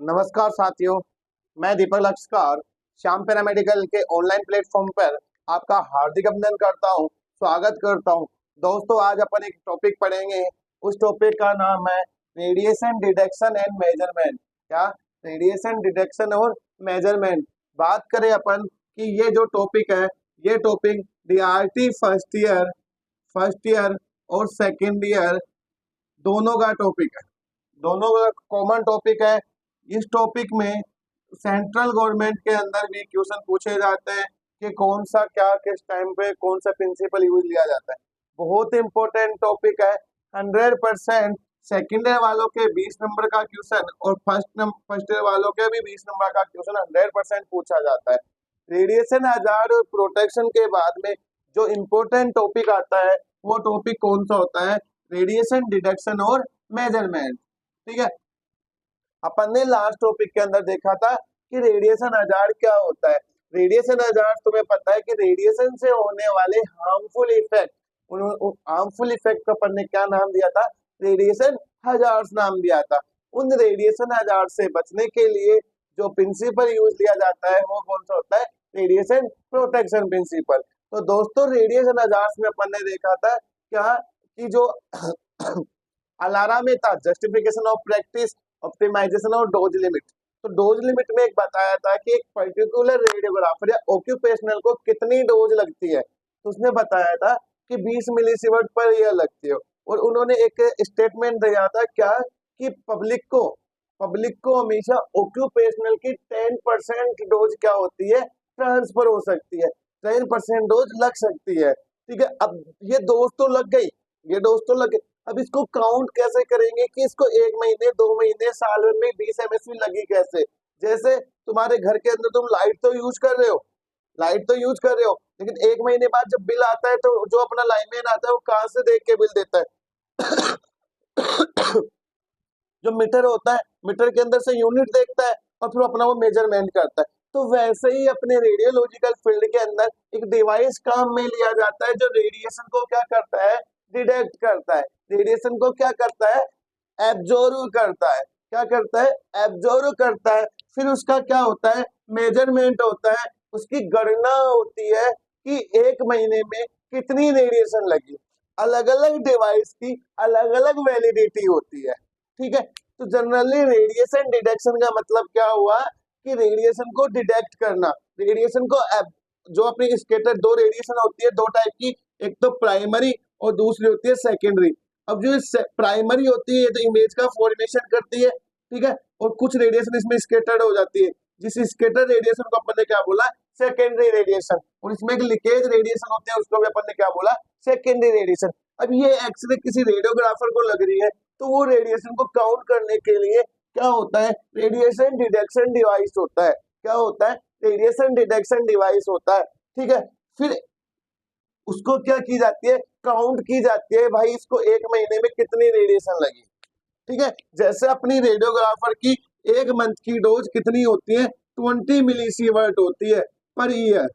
नमस्कार साथियों, मैं दीपक लक्ष्कार श्याम पैरामेडिकल के ऑनलाइन प्लेटफॉर्म पर आपका हार्दिक अभिनंदन करता हूं, स्वागत करता हूं। दोस्तों, आज अपन एक टॉपिक पढ़ेंगे। उस टॉपिक का नाम है रेडिएशन डिटेक्शन एंड मेजरमेंट। क्या? रेडिएशन डिटेक्शन और मेजरमेंट। बात करें अपन कि ये जो टॉपिक है, ये टॉपिक डीआरटी फर्स्ट ईयर और सेकेंड ईयर दोनों का टॉपिक है, दोनों का कॉमन टॉपिक है। इस टॉपिक में सेंट्रल गवर्नमेंट के अंदर भी क्वेश्चन पूछे जाते हैं कि कौन सा क्या किस टाइम पे कौन सा प्रिंसिपल यूज लिया जाता है। बहुत इंपॉर्टेंट टॉपिक है। 100% सेकेंड ईयर वालों के 20 नंबर का क्वेश्चन और फर्स्ट ईयर वालों के भी 20 नंबर का क्वेश्चन 100% पूछा जाता है। रेडिएशन हजार्ड और प्रोटेक्शन के बाद में जो इम्पोर्टेंट टॉपिक आता है वो टॉपिक कौन सा होता है? रेडिएशन डिटेक्शन और मेजरमेंट। ठीक है, अपन ने लास्ट टॉपिक के अंदर देखा था कि रेडिएशन हजार्ड क्या होता है। रेडिएशन हजार्ड तुम्हें पता है कि रेडिएशन से होने वाले हार्मफुल इफेक्ट को अपन ने क्या नाम दिया था? रेडिएशन हजार्ड नाम दिया था। उन रेडिएशन हजार्ड से बचने के लिए जो प्रिंसिपल यूज लिया जाता है वो कौन सा होता है? Radiation protection principle. तो दोस्तों, रेडिएशन हजार्ड में अपन ने देखा था क्या कि जो अलारा में था जस्टिफिकेशन ऑफ प्रैक्टिस, ऑप्टिमाइजेशन और डोज लिमिट। तो डोज लिमिट में एक बताया था कि एक पर्टिकुलर रेडियोग्राफर या ऑक्यूपेशनल को कितनी डोज लगती है। तो उसने बताया था कि 20 मिलीसीवर्ट पर ईयर लगती है। और उन्होंने एक स्टेटमेंट दिया था क्या कि पब्लिक को हमेशा ऑक्यूपेशनल की 10% डोज क्या होती है? ट्रांसफर हो सकती है, 10% डोज लग सकती है। ठीक है, अब ये डोज तो लग गई, अब इसको काउंट कैसे करेंगे कि इसको 1 महीने 2 महीने साल में 20 MSV लगी कैसे? जैसे तुम्हारे घर के अंदर तुम लाइट तो यूज कर रहे हो, लेकिन 1 महीने बाद जब बिल आता है तो जो अपना लाइनमैन आता है वो कहां से देख के बिल देता है? जो मीटर होता है, मीटर के अंदर से यूनिट देखता है और फिर अपना वो मेजरमेंट करता है। तो वैसे ही अपने रेडियोलॉजिकल फील्ड के अंदर एक डिवाइस काम में लिया जाता है जो रेडिएशन को क्या करता है? डिटेक्ट करता है। रेडिएशन को क्या करता है? एब्जॉर्ब करता है। क्या करता है? एब्जॉर्ब करता है। फिर उसका क्या होता है? मेजरमेंट होता है। उसकी गणना होती है कि 1 महीने में कितनी रेडिएशन लगी। अलग अलग डिवाइस की अलग अलग वैलिडिटी होती है। ठीक है, तो जनरली रेडिएशन डिटेक्शन का मतलब क्या हुआ कि रेडिएशन को डिटेक्ट करना। रेडिएशन को जो अपनी स्कैटर, दो रेडिएशन होती है दो टाइप की, एक तो प्राइमरी और दूसरी होती है सेकेंडरी। अब जो प्राइमरी होती है तो इमेज का फॉर्मेशन करती है, ठीक है, और कुछ रेडिएशन इसमें स्कैटर्ड हो जाती है। जिस स्कैटर रेडिएशन को अपन ने क्या बोला? Secondary radiation. और इसमें एक लीकेज रेडिएशन होते हैं, उसको भी अपन ने क्या बोला? Secondary radiation. अब ये एक्सरे किसी रेडियोग्राफर को लग रही है तो वो रेडिएशन को काउंट करने के लिए क्या होता है? रेडिएशन डिटेक्शन डिवाइस होता है। क्या होता है? रेडिएशन डिटेक्शन डिवाइस होता है। ठीक है, फिर उसको क्या की जाती है? काउंट की जाती है, भाई इसको 1 महीने में कितनी रेडिएशन लगी। ठीक है, जैसे अपनी रेडियोग्राफर की 1 मंथ की डोज कितनी होती है? 20 मिलीसीवर्ट होती है पर ईयर।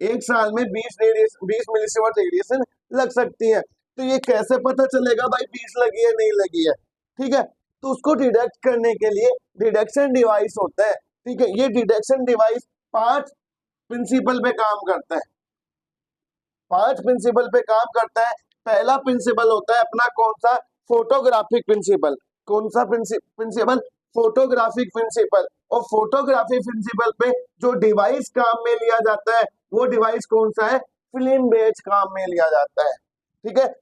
1 साल में 20 मिलीसीवर्ट रेडिएशन लग सकती है। तो ये कैसे पता चलेगा भाई 20 लगी है नहीं लगी है? ठीक है, तो उसको डिटेक्ट करने के लिए डिटेक्शन डिवाइस होता है। ठीक है, ये डिटेक्शन डिवाइस 5 प्रिंसिपल पे काम करता है। 5 प्रिंसिपल पे काम करता है। पहला प्रिंसिपल होता है अपना कौन सा? Photographic principle. कौन सा प्रिंसिपल? Photographic principle. और फोटोग्राफिक प्रिंसिपल पे जो डिवाइस काम में लिया जाता है वो डिवाइस कौन सा है? फिल्म बेच काम में लिया जाता है। ठीक है,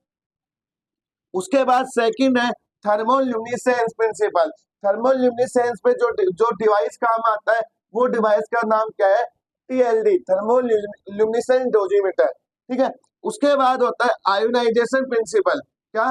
उसके बाद सेकंड है थर्मोल्यूमिनेसेंस प्रिंसिपल। थर्मोल्यूमिनेसेंस पे जो डिवाइस काम आता है वो डिवाइस का नाम क्या है? TLD, thermoluminescence डोजीमीटर। ठीक है, उसके बाद होता है आयोनाइजेशन प्रिंसिपल। क्या?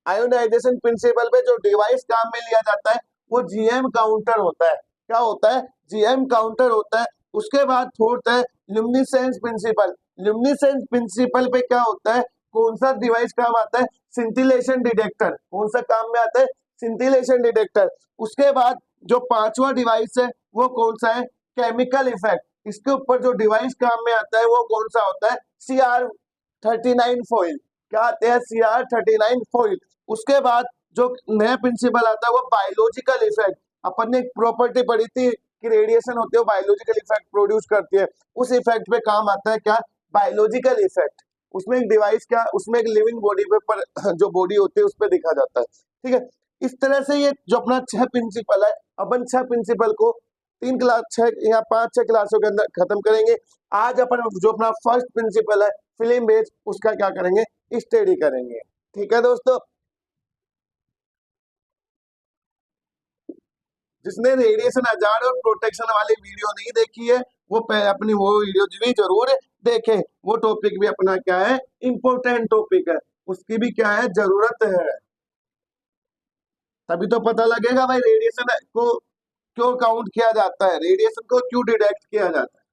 आयोनाइजेशन प्रिंसिपल पे जो डिवाइस काम में लिया जाता है वो GM काउंटर होता है। क्या होता है? GM काउंटर होता है। उसके बाद फोर्थ है ल्यूमिनेसेंस प्रिंसिपल। ल्यूमिनेसेंस प्रिंसिपल पे क्या होता है? कौन सा डिवाइस काम आता है? Scintillation detector. कौन सा काम में आता है? Scintillation detector. उसके बाद जो 5वां डिवाइस है वो कौन सा है? Chemical effect. इसके ऊपर जो डिवाइस काम में आता है वो कौन सा होता है? CR39 foil. क्या आते हैं? CR39 foil. उसके बाद जो नया प्रिंसिपल आता है वो बायोलॉजिकल इफेक्ट। अपन ने एक प्रॉपर्टी पढ़ी थी कि रेडिएशन होती है बायोलॉजिकल इफेक्ट प्रोड्यूस करती है, उस इफेक्ट पे काम आता है क्या, बायोलॉजिकल इफेक्ट। उसमें एक डिवाइस क्या, उसमें एक लिविंग बॉडी पे पर जो बॉडी होती है उस पर दिखा जाता है, ठीक है। इस तरह से ये जो अपना 6 प्रिंसिपल है, अपन 6 प्रिंसिपल को 3 क्लास 6 या 5-6 क्लासों के अंदर खत्म करेंगे। आज अपन जो अपना फर्स्ट प्रिंसिपल है फिल्म बेस, उसका क्या करेंगे, स्टडी करेंगे, ठीक है दोस्तों। जिसने रेडिएशन हजार और प्रोटेक्शन वाली वीडियो नहीं देखी है वो अपनी वो वीडियो भी जरूर देखें, वो टॉपिक भी अपना क्या है, इम्पोर्टेंट टॉपिक है, उसकी भी क्या है, जरूरत है। तभी तो पता लगेगा भाई रेडिएशन को क्यों काउंट किया जाता है, रेडिएशन को क्यों डिटेक्ट किया जाता है।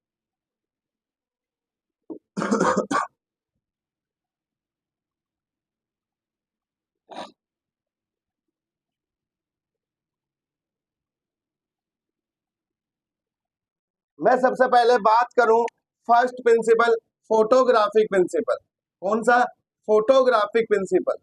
मैं सबसे पहले बात करूं फर्स्ट प्रिंसिपल, फोटोग्राफिक प्रिंसिपल। कौन सा, फोटोग्राफिक प्रिंसिपल।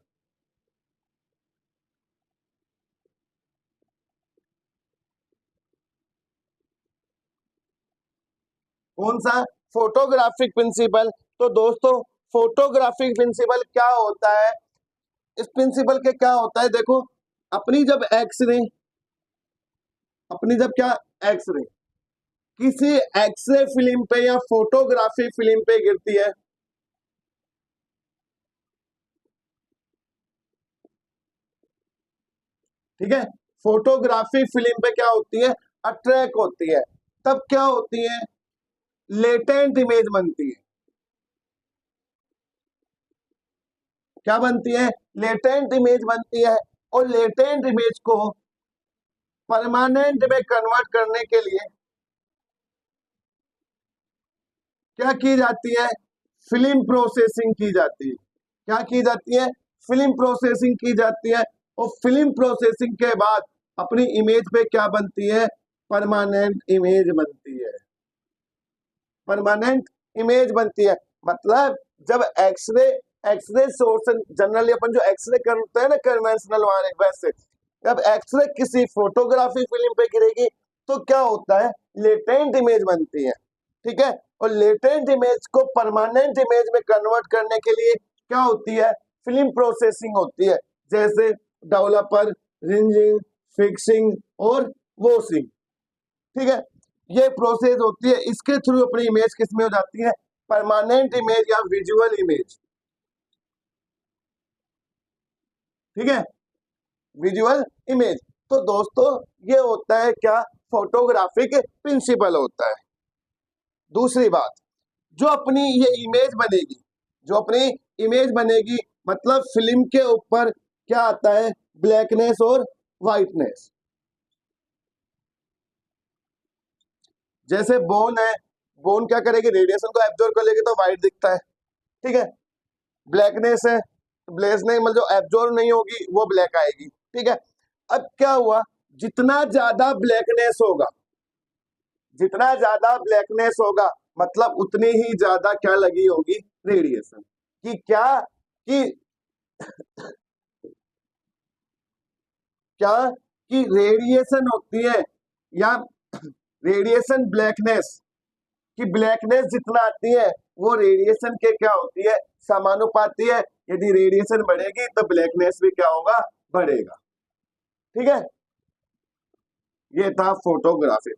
कौन सा, फोटोग्राफिक प्रिंसिपल। तो दोस्तों फोटोग्राफिक प्रिंसिपल क्या होता है, इस प्रिंसिपल के क्या होता है, देखो अपनी जब एक्सरे, अपनी जब क्या एक्सरे किसी एक्सरे फिल्म पे या फोटोग्राफी फिल्म पे गिरती है, ठीक है, फोटोग्राफी फिल्म पे क्या होती है, अट्रैक्ट होती है, तब क्या होती है, लेटेंट इमेज बनती है। क्या बनती है, लेटेंट इमेज बनती है। और लेटेंट इमेज को परमानेंट में कन्वर्ट करने के लिए क्या की जाती है, फिल्म प्रोसेसिंग की जाती है। क्या की जाती है, फिल्म प्रोसेसिंग की जाती है। और फिल्म प्रोसेसिंग के बाद अपनी इमेज पे क्या बनती है, परमानेंट इमेज बनती है, परमानेंट इमेज बनती है। मतलब जब एक्सरे, एक्सरे सोर्स जनरली अपन जो एक्सरे करते हैं ना कन्वेंशनल वाले, वैसे जब एक्सरे किसी फोटोग्राफी फिल्म पे गिरेगी तो क्या होता है, लेटेंट इमेज बनती है, ठीक है। और लेटेंट इमेज को परमानेंट इमेज में कन्वर्ट करने के लिए क्या होती है, फिल्म प्रोसेसिंग होती है, जैसे डेवलपर, रिंजिंग, फिक्सिंग और वॉशिंग, ठीक है। ये प्रोसेस होती है, इसके थ्रू अपनी इमेज किसमें हो जाती है, परमानेंट इमेज या विजुअल इमेज, ठीक है, विजुअल इमेज। तो दोस्तों ये होता है क्या, फोटोग्राफिक प्रिंसिपल होता है। दूसरी बात, जो अपनी ये इमेज बनेगी, जो अपनी इमेज बनेगी, मतलब फिल्म के ऊपर क्या आता है, ब्लैकनेस और व्हाइटनेस। जैसे बोन है, बोन क्या करेगी, रेडिएशन को एब्जॉर्ब कर लेगी तो व्हाइट दिखता है, ठीक है। ब्लैकनेस है, ब्लेस नहीं मतलब जो एब्जॉर्ब नहीं होगी वो ब्लैक आएगी, ठीक है। अब क्या हुआ, जितना ज्यादा ब्लैकनेस होगा, जितना ज्यादा ब्लैकनेस होगा मतलब उतनी ही ज्यादा क्या लगी होगी, रेडिएशन। कि क्या, कि क्या, कि रेडिएशन होती है या रेडिएशन ब्लैकनेस, कि ब्लैकनेस जितना आती है वो रेडिएशन के क्या होती है, समानुपाती है। यदि रेडिएशन बढ़ेगी तो ब्लैकनेस भी क्या होगा, बढ़ेगा, ठीक है। ये था फोटोग्राफी।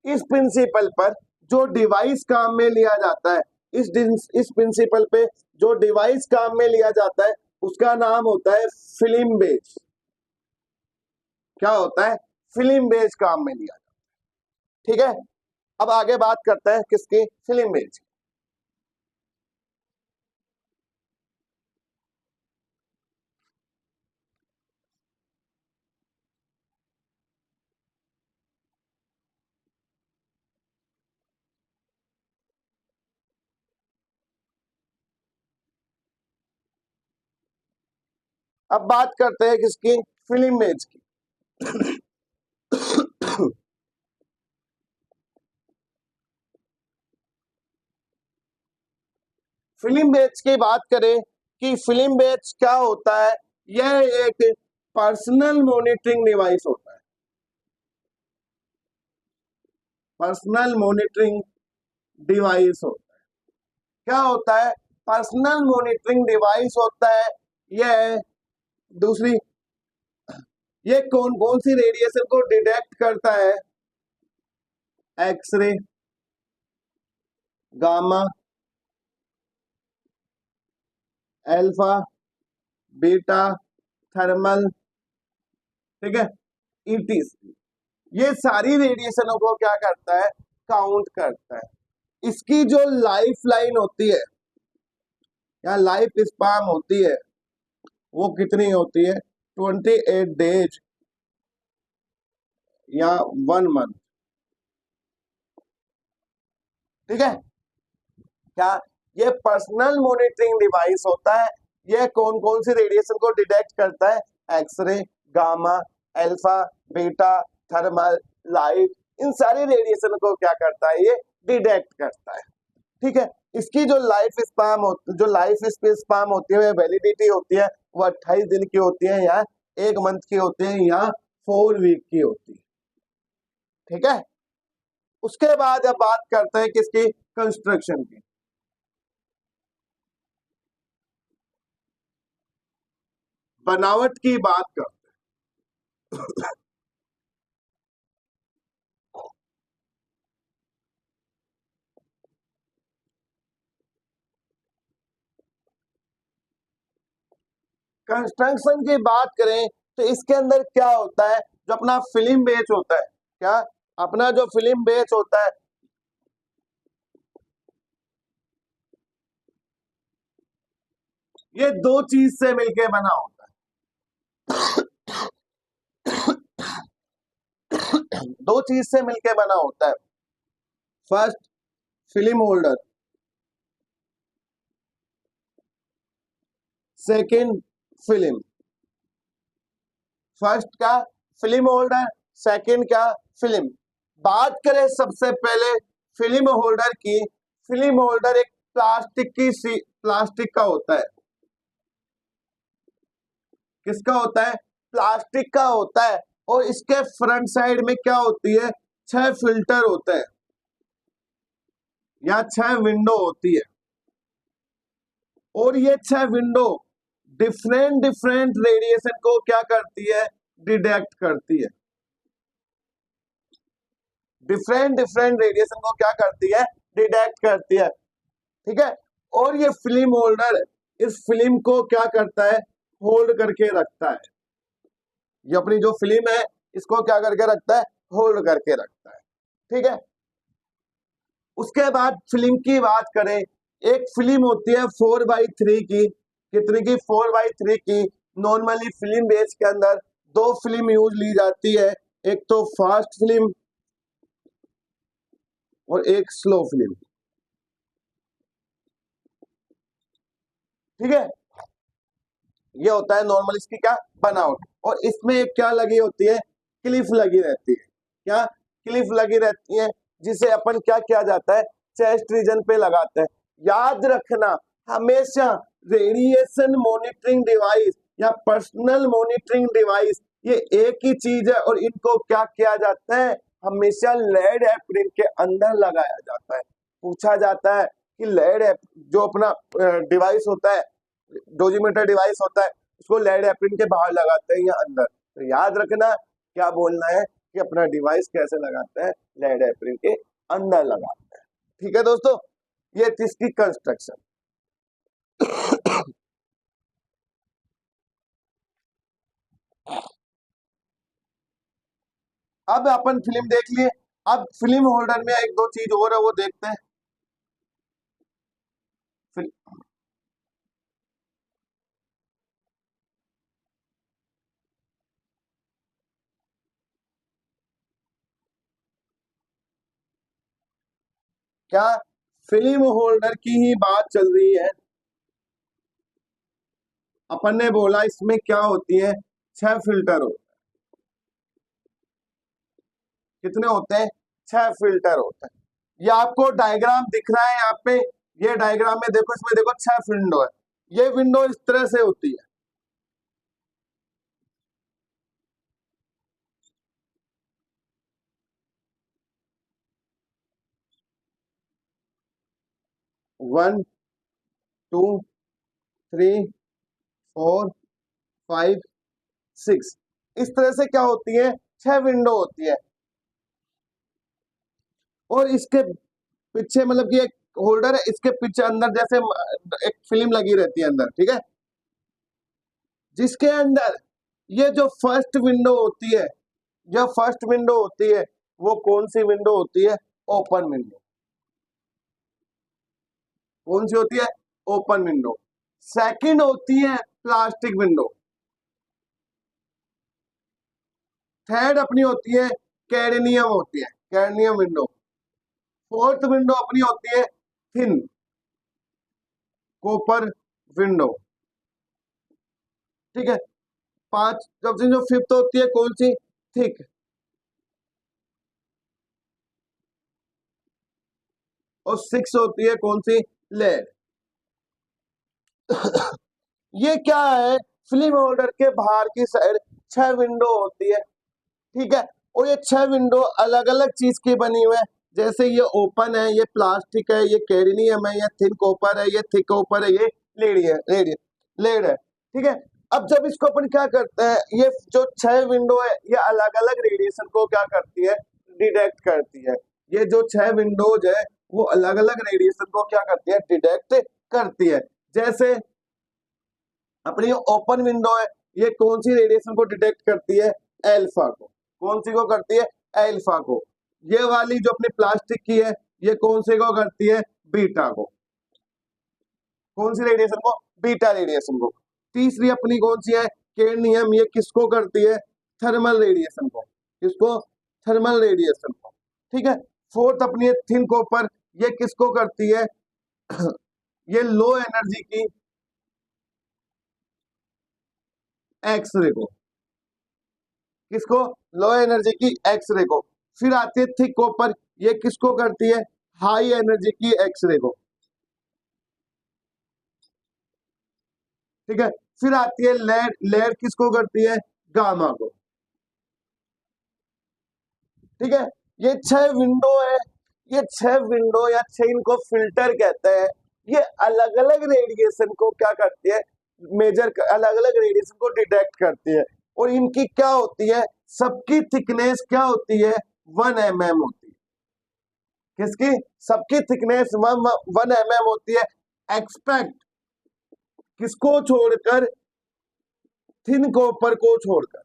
इस प्रिंसिपल पर जो डिवाइस काम में लिया जाता है, इस प्रिंसिपल पे जो डिवाइस काम में लिया जाता है उसका नाम होता है फिल्म बेस। क्या होता है, फिल्म बेस काम में लिया जाता है, ठीक है। अब आगे बात करते हैं किसकी, फिल्म बेस। अब बात करते हैं किसकी, फिल्म बेस की। फिल्म बेस की बात करें कि फिल्म बेस क्या होता है, यह एक पर्सनल मॉनिटरिंग डिवाइस होता है। पर्सनल मॉनिटरिंग डिवाइस होता है। क्या होता है? पर्सनल मॉनिटरिंग डिवाइस होता है। यह दूसरी, ये कौन कौन सी रेडिएशन को डिटेक्ट करता है? X ray, gamma, alpha, beta, thermal, ठीक है, ईटीसी। ये सारी रेडिएशनों को क्या करता है? काउंट करता है। इसकी जो लाइफ लाइन होती है या लाइफ स्पान होती है वो कितनी होती है? 28 डेज या 1 मंथ, ठीक है। क्या ये पर्सनल मॉनिटरिंग डिवाइस होता है? ये कौन कौन सी रेडिएशन को डिटेक्ट करता है? X ray, gamma, alpha, beta, thermal, light, इन सारी रेडिएशन को क्या करता है? ये डिटेक्ट करता है, ठीक है। इसकी जो लाइफ स्पैम जो लाइफ स्पैम होती है, वैलिडिटी होती है, वो 28 दिन की होती है या 1 मंथ की होती है या 4 वीक की होती है, ठीक है। उसके बाद अब बात करते हैं किसकी? कंस्ट्रक्शन की। बनावट की बात करते हैं। कंस्ट्रक्शन की बात करें तो इसके अंदर क्या होता है? जो अपना फिल्म बेच होता है, क्या अपना जो फिल्म बेच होता है, ये दो चीज से मिलके बना होता है। दो चीज से मिलके बना होता है। First, film holder. Second, film. First क्या? Film holder. सेकंड क्या? फिल्म। बात करें सबसे पहले फिल्म होल्डर की। फिल्म होल्डर एक प्लास्टिक का होता है। किसका होता है? प्लास्टिक का होता है। और इसके फ्रंट साइड में क्या होती है? 6 फिल्टर होते हैं या 6 विंडो होती है। और ये 6 विंडो डिफरेंट डिफरेंट रेडिएशन को क्या करती है? डिटेक्ट करती है। डिफरेंट डिफरेंट रेडिएशन को क्या करती है? डिटेक्ट करती है, ठीक है। और ये फिल्म होल्डर इस फिल्म को क्या करता है? होल्ड करके रखता है। ये अपनी जो फिल्म है इसको क्या करके रखता है? होल्ड करके रखता है, ठीक है। उसके बाद फिल्म की बात करें, एक फिल्म होती है 4x3 की। कितने की? 4x3 की। नॉर्मली फिल्म बेस के अंदर दो फिल्म यूज ली जाती है, एक तो फास्ट फिल्म और एक स्लो फिल्म, ठीक है। ये होता है नॉर्मल इसकी क्या बनावट। और इसमें एक क्या लगी होती है? क्लिफ लगी रहती है। क्या क्लिफ लगी रहती है? जिसे अपन क्या किया जाता है? चेस्ट रीजन पे लगाते हैं। याद रखना, हमेशा रेडिएशन मॉनिटरिंग डिवाइस या पर्सनल मॉनिटरिंग डिवाइस ये एक ही चीज है। और इनको क्या किया जाता है? हमेशा लेड एप्रिन के अंदर लगाया जाता है। पूछा जाता है कि लेड जो अपना डिवाइस होता है, डोजीमीटर डिवाइस होता है, उसको लेड एप्रिन के बाहर लगाते हैं या अंदर। तो याद रखना क्या बोलना है कि अपना डिवाइस कैसे लगाते हैं? लेड एप्रिन के अंदर लगाते हैं, ठीक है दोस्तों। ये थी इसकी कंस्ट्रक्शन। अब अपन फिल्म देख लिए। अब फिल्म होल्डर में एक दो चीज और है वो देखते हैं। क्या फिल्म होल्डर की ही बात चल रही है? अपन ने बोला इसमें क्या होती है? 6 फिल्टर हो। कितने होते हैं? 6 फिल्टर होते हैं। ये आपको डायग्राम दिख रहा है यहाँ पे। ये डायग्राम में देखो, इसमें देखो 6 विंडो है। ये विंडो इस तरह से होती है। 1 2 3 4 5 6। इस तरह से क्या होती है, 6 विंडो होती है। और इसके पीछे मतलब कि एक होल्डर है, इसके पीछे अंदर जैसे एक फिल्म लगी रहती है अंदर, ठीक है, जिसके अंदर ये जो फर्स्ट विंडो होती है, जो फर्स्ट विंडो होती है वो कौन सी विंडो होती है, ओपन विंडो। कौन सी होती है, ओपन विंडो। सेकंड होती है प्लास्टिक विंडो। थर्ड अपनी होती है कैडमियम, होती है कैडमियम विंडो। फोर्थ विंडो अपनी होती है थिन कॉपर विंडो, ठीक है। पांच जब से जो फिफ्थ होती है कौन सी, थिक। और सिक्स होती है कौन सी, लेड। ये क्या है, फिल्म होल्डर के बाहर की साइड 6 विंडो होती है, ठीक है। और ये 6 विंडो अलग अलग चीज की बनी हुई है, जैसे ये ओपन है, ये प्लास्टिक है, ये कैडमियम है, ये थिन कॉपर है, ये थिक कॉपर है, ये लेड है, ठीक है। अब जब इसको अपन क्या करते हैं, ये जो 6 विंडो है ये अलग अलग रेडिएशन को क्या करती है, डिटेक्ट करती है। ये जो 6 विंडोज है वो अलग अलग रेडिएशन को क्या करती है, डिटेक्ट करती है। जैसे अपनी ओपन विंडो है, ये कौन सी रेडिएशन को डिटेक्ट करती है, एल्फा को। कौन सी को करती है, एल्फा को। ये वाली जो अपनी प्लास्टिक की है ये कौन से को करती है, बीटा को। कौन सी रेडिएशन को, बीटा रेडिएशन को। तीसरी अपनी कौन सी है, कैडमियम, ये किसको करती है, थर्मल रेडिएशन को। किसको, थर्मल रेडिएशन को, ठीक है। फोर्थ अपनी है थिन कॉपर, ये किसको करती है ये लो एनर्जी की एक्सरे को। किसको, लो एनर्जी की एक्सरे को। फिर आती है थिक कॉपर, ये किसको करती है, हाई एनर्जी की एक्सरे को, ठीक है। फिर आती है लेड, लेड किसको करती है, गामा को, ठीक है। ये 6 विंडो है, ये 6 विंडो या 6 इनको फिल्टर कहते हैं। ये अलग अलग रेडिएशन को क्या करती है, मेजर अलग अलग रेडिएशन को डिटेक्ट करती है। और इनकी क्या होती है, सबकी थिकनेस क्या होती है, 1 mm होती है। किसकी, सबकी थिकनेस 1 mm होती है, एक्सपेक्ट किसको छोड़कर, थिन कॉपर को छोड़कर।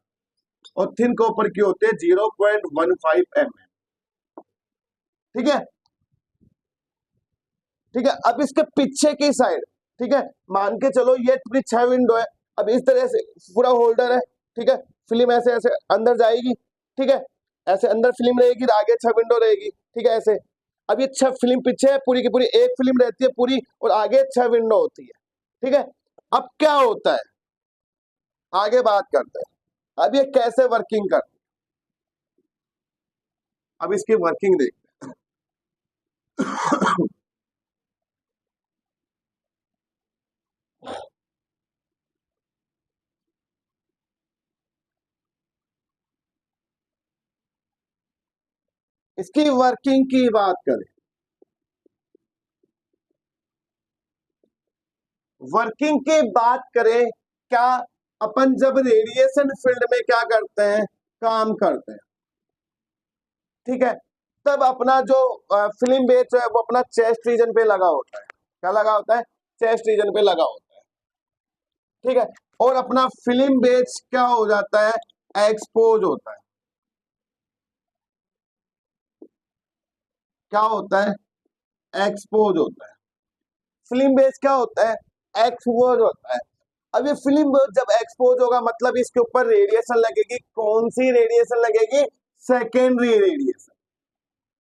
और थिन कॉपर की होते हैं 0.15 mm, ठीक है, ठीक है। अब इसके पीछे की साइड, ठीक है, मान के चलो ये पूरी 6 विंडो है। अब इस तरह से पूरा होल्डर है, ठीक है, फिल्म ऐसे ऐसे अंदर जाएगी, ठीक है, ऐसे अंदर फिल्म रहेगी, आगे 6 विंडो रहेगी, ठीक है, ऐसे। अब ये 6 फिल्म पीछे है, पूरी की पूरी एक फिल्म रहती है पूरी, और आगे 6 विंडो होती है, ठीक है। अब क्या होता है, आगे बात करते हैं अब ये कैसे वर्किंग करती है। अब इसकी वर्किंग देखते हैं। इसकी वर्किंग की बात करें, वर्किंग की बात करें, क्या अपन जब रेडिएशन फील्ड में क्या करते हैं, काम करते हैं, ठीक है, तब अपना जो फिल्म बेस है वो अपना चेस्ट रीजन पे लगा होता है। क्या लगा होता है, चेस्ट रीजन पे लगा होता है, ठीक है। और अपना फिल्म बेस क्या हो जाता है, एक्सपोज होता है। क्या होता है, एक्सपोज होता है। फिल्म बेस क्या होता है, एक्सपोज होता है। अब ये फिल्म बेस जब एक्सपोज होगा मतलब इसके ऊपर रेडिएशन लगेगी। कौन सी रेडिएशन लगेगी, सेकेंडरी रेडिएशन।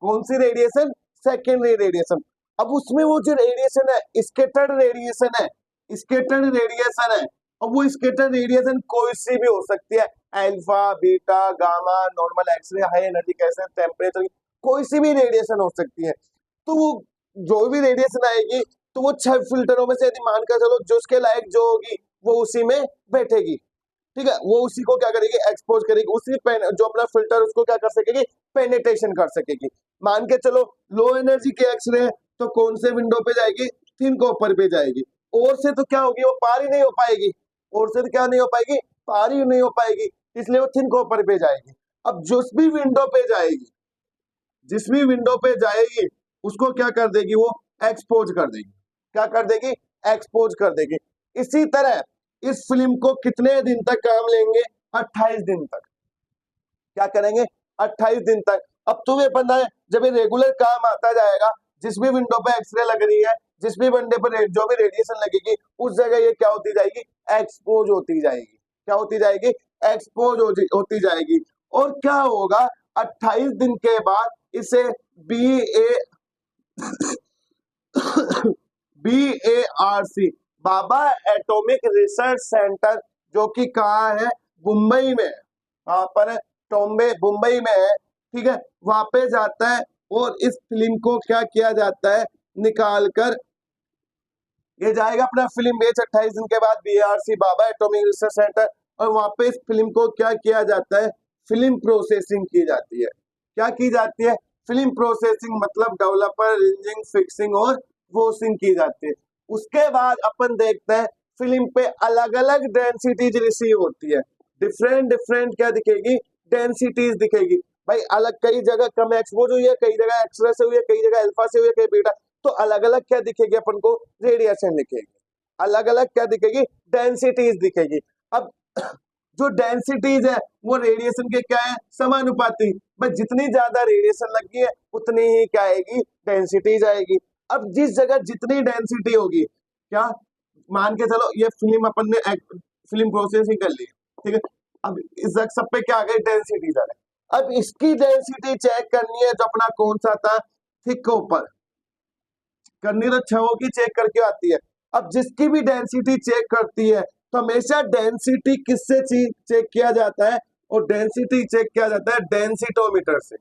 कौन सी रेडिएशन, सेकेंडरी रेडिएशन। अब उसमें वो जो रेडिएशन है स्कैटर्ड रेडिएशन है, स्कैटर्ड रेडिएशन है। और वो स्कैटर्ड रेडिएशन कोई सी भी हो सकती है, alpha, beta, gamma, normal, X ray, high energy, कैसे, टेम्परेचर, कोई सी भी रेडिएशन हो सकती है। तो वो जो भी रेडिएशन आएगी तो वो 6 फिल्टरों में से यदि मानकर चलो जो उसके लायक जो होगी वो उसी में बैठेगी, ठीक है। वो उसी को क्या करेगी, एक्सपोज करेगी, उसी जो अपना फिल्टर उसको क्या कर सकेगी, पेनिट्रेशन कर सकेगी। मान के चलो लो एनर्जी के एक्सरे तो कौन से विंडो पे जाएगी, थिन कॉपर पे जाएगी। और से तो क्या होगी, वो पार ही नहीं हो पाएगी, और से तो क्या नहीं हो पाएगी, पार ही नहीं हो पाएगी, इसलिए वो थिन कॉपर पे जाएगी। अब जिस भी विंडो पे जाएगी, जिस भी विंडो पे जाएगी उसको क्या कर देगी, वो एक्सपोज कर देगी। क्या कर देगी, एक्सपोज कर देगी। इसी तरह इस फिल्म को कितने दिन तक काम लेंगे, 28 दिन तक। क्या करेंगे, 28 दिन तक। अब तुम्हें पता है जब ये रेगुलर काम आता जाएगा, जिस भी विंडो पे एक्सरे लग रही है, जिस भी विंडो पर जो भी रेडिएशन लगेगी, उस जगह ये क्या होती जाएगी, एक्सपोज होती जाएगी। क्या होती जाएगी, एक्सपोज होती जाएगी। और क्या होगा, 28 दिन के बाद इसे BARC बाबा एटॉमिक रिसर्च सेंटर, जो कि कहाँ है, मुंबई में, वहां पर टॉम्बे मुंबई में है, ठीक है, वहां पे जाता है और इस फिल्म को क्या किया जाता है, निकाल कर ये जाएगा अपना फिल्म बेच 28 दिन के बाद BARC बाबा एटॉमिक रिसर्च सेंटर, और वहां पे इस फिल्म को क्या किया जाता है, फिल्म प्रोसेसिंग की जाती है। क्या की जाती है, फिल्म प्रोसेसिंग, मतलब डेवलपर, रिंजिंग, फिक्सिंग और वॉशिंग की जाती है। उसके बाद अपन देखते हैं फिल्म पे अलग अलग डेंसिटीज रिसीव होती है, डिफरेंट डिफरेंट क्या दिखेगी, डेंसिटीज दिखेगी। भाई अलग, कई जगह कम एक्सपोज हुई है, कई जगह एक्सरे से हुई है, कई जगह अल्फा से हुई है, कई बीटा, तो अलग अलग क्या दिखेगी अपन को, रेडिएशन दिखेगी। अलग अलग क्या दिखेगी, डेंसिटीज दिखेगी। अब जो डेंसिटीज है वो रेडिएशन के क्या है, समानुपाती। बस जितनी ज्यादा रेडिएशन लगी है उतनी ही क्या आएगी, डेंसिटीज आएगी। अब जिस जगह जितनी डेंसिटी होगी, क्या मान के चलो ये फिल्म अपन ने फिल्म प्रोसेसिंग कर ली, ठीक है, अब इस जगह सब पे क्या आ गई, डेंसिटीज आ गई। अब इसकी डेंसिटी चेक करनी है, जो अपना कौन सा था, थिक ऊपर करनी, तो छवों की चेक करके आती है। अब जिसकी भी डेंसिटी चेक करती है तो हमेशा डेंसिटी किससे चेक किया जाता है, और डेंसिटी चेक किया जाता है डेंसिटोमीटर से।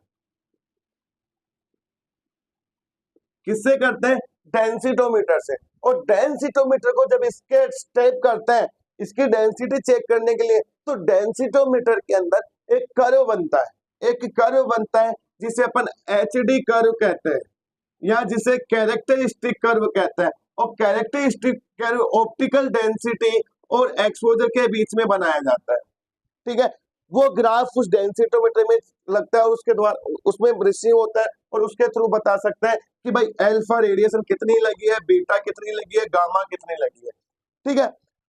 किससे करते हैं, डेंसिटोमीटर से। और डेंसिटोमीटर को जब इसके स्टेप करते हैं, इसकी डेंसिटी चेक करने के लिए, तो डेंसिटोमीटर के अंदर एक कर्व बनता है, एक कर्व बनता है जिसे अपन HD कर्व कहते हैं, या जिसे कैरेक्टरिस्टिक कर्व कहते हैं। और कैरेक्टरिस्टिक कर्व ऑप्टिकल डेंसिटी और एक्सपोजर के बीच में बनाया जाता है, ठीक है। वो ग्राफ उस डेंसिटोमीटर में लगता है, उसके द्वारा उसमें रिसीव होता है, और उसके थ्रू बता सकते हैं कि भाई अल्फा रेडिएशन कितनी लगी है, बीटा कितनी लगी है, गामा कितनी लगी है, ठीक है।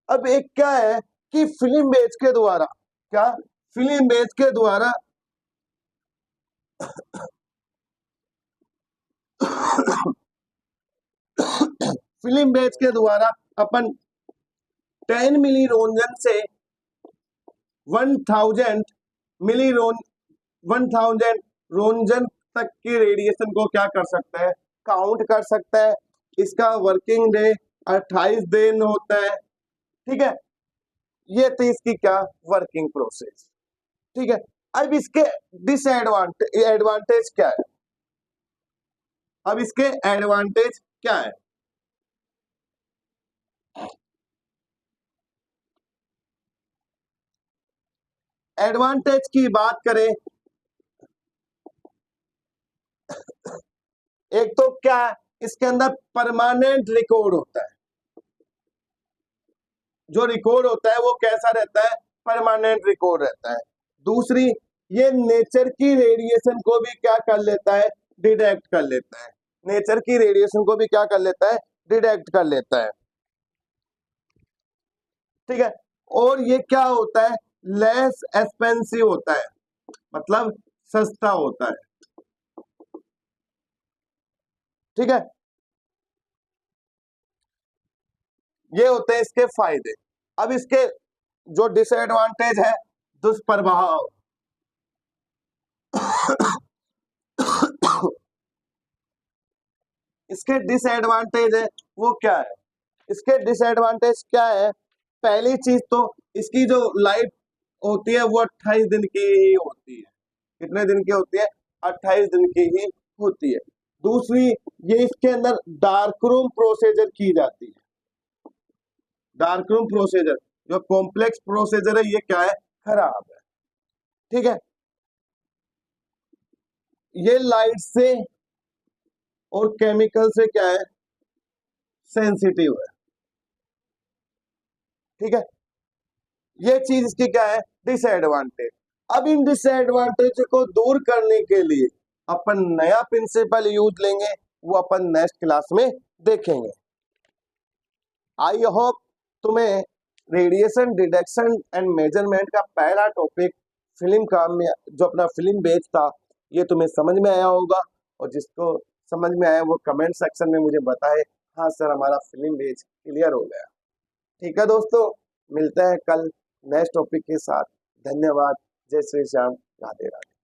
अब एक क्या है कि फिल्म बेच के द्वारा, क्या फिल्म बेच के द्वारा फिल्म बेच के द्वारा अपन 10 मिली रोंजन से 1000 मिली 1000 रोंजन तक की रेडिएशन को क्या कर सकते हैं, काउंट कर सकते हैं। इसका वर्किंग डे 28 दिन होता है, ठीक है। ये थी इसकी क्या, वर्किंग प्रोसेस, ठीक है। अब इसके एडवांटेज क्या है, अब इसके एडवांटेज क्या है, एडवांटेज की बात करें, एक तो क्या, इसके अंदर परमानेंट रिकॉर्ड होता है। जो रिकॉर्ड होता है वो कैसा रहता है, परमानेंट रिकॉर्ड रहता है। दूसरी, ये नेचर की रेडिएशन को भी क्या कर लेता है, डिटेक्ट कर लेता है। नेचर की रेडिएशन को भी क्या कर लेता है, डिटेक्ट कर लेता है, ठीक है। और ये क्या होता है, लेस एक्सपेंसिव होता है, मतलब सस्ता होता है, ठीक है। ये होते हैं इसके फायदे। अब इसके जो डिसएडवांटेज है, दुष्प्रभाव इसके डिसएडवांटेज है वो क्या है, इसके डिसएडवांटेज क्या है, पहली चीज तो इसकी जो लाइफ होती है वो 28 दिन की ही होती है। कितने दिन की होती है, 28 दिन की ही होती है। दूसरी, ये इसके अंदर डार्क रूम प्रोसीजर की जाती है। डार्क रूम प्रोसीजर, जो कॉम्प्लेक्स प्रोसीजर है, ये क्या है, खराब है, ठीक है। ये लाइट से और केमिकल से क्या है, सेंसिटिव है। ठीक है, ये चीज इसकी क्या है, डिसएडवांटेज। अब इन डिसएडवांटेज को दूर करने के लिए अपन नया प्रिंसिपल यूज लेंगे, वो अपन नेक्स्ट क्लास में देखेंगे। आई होप तुम्हें रेडिएशन डिटेक्शन एंड मेजरमेंट का पहला टॉपिक फिल्म काम में जो अपना फिल्म बेस था ये तुम्हें समझ में आया होगा, और जिसको समझ में आया वो कमेंट सेक्शन में मुझे बताए, हाँ सर हमारा फिल्म बेस क्लियर हो गया। ठीक है दोस्तों, मिलते हैं कल नेक्स्ट टॉपिक के साथ। धन्यवाद, जय श्री श्याम, राधे राधे।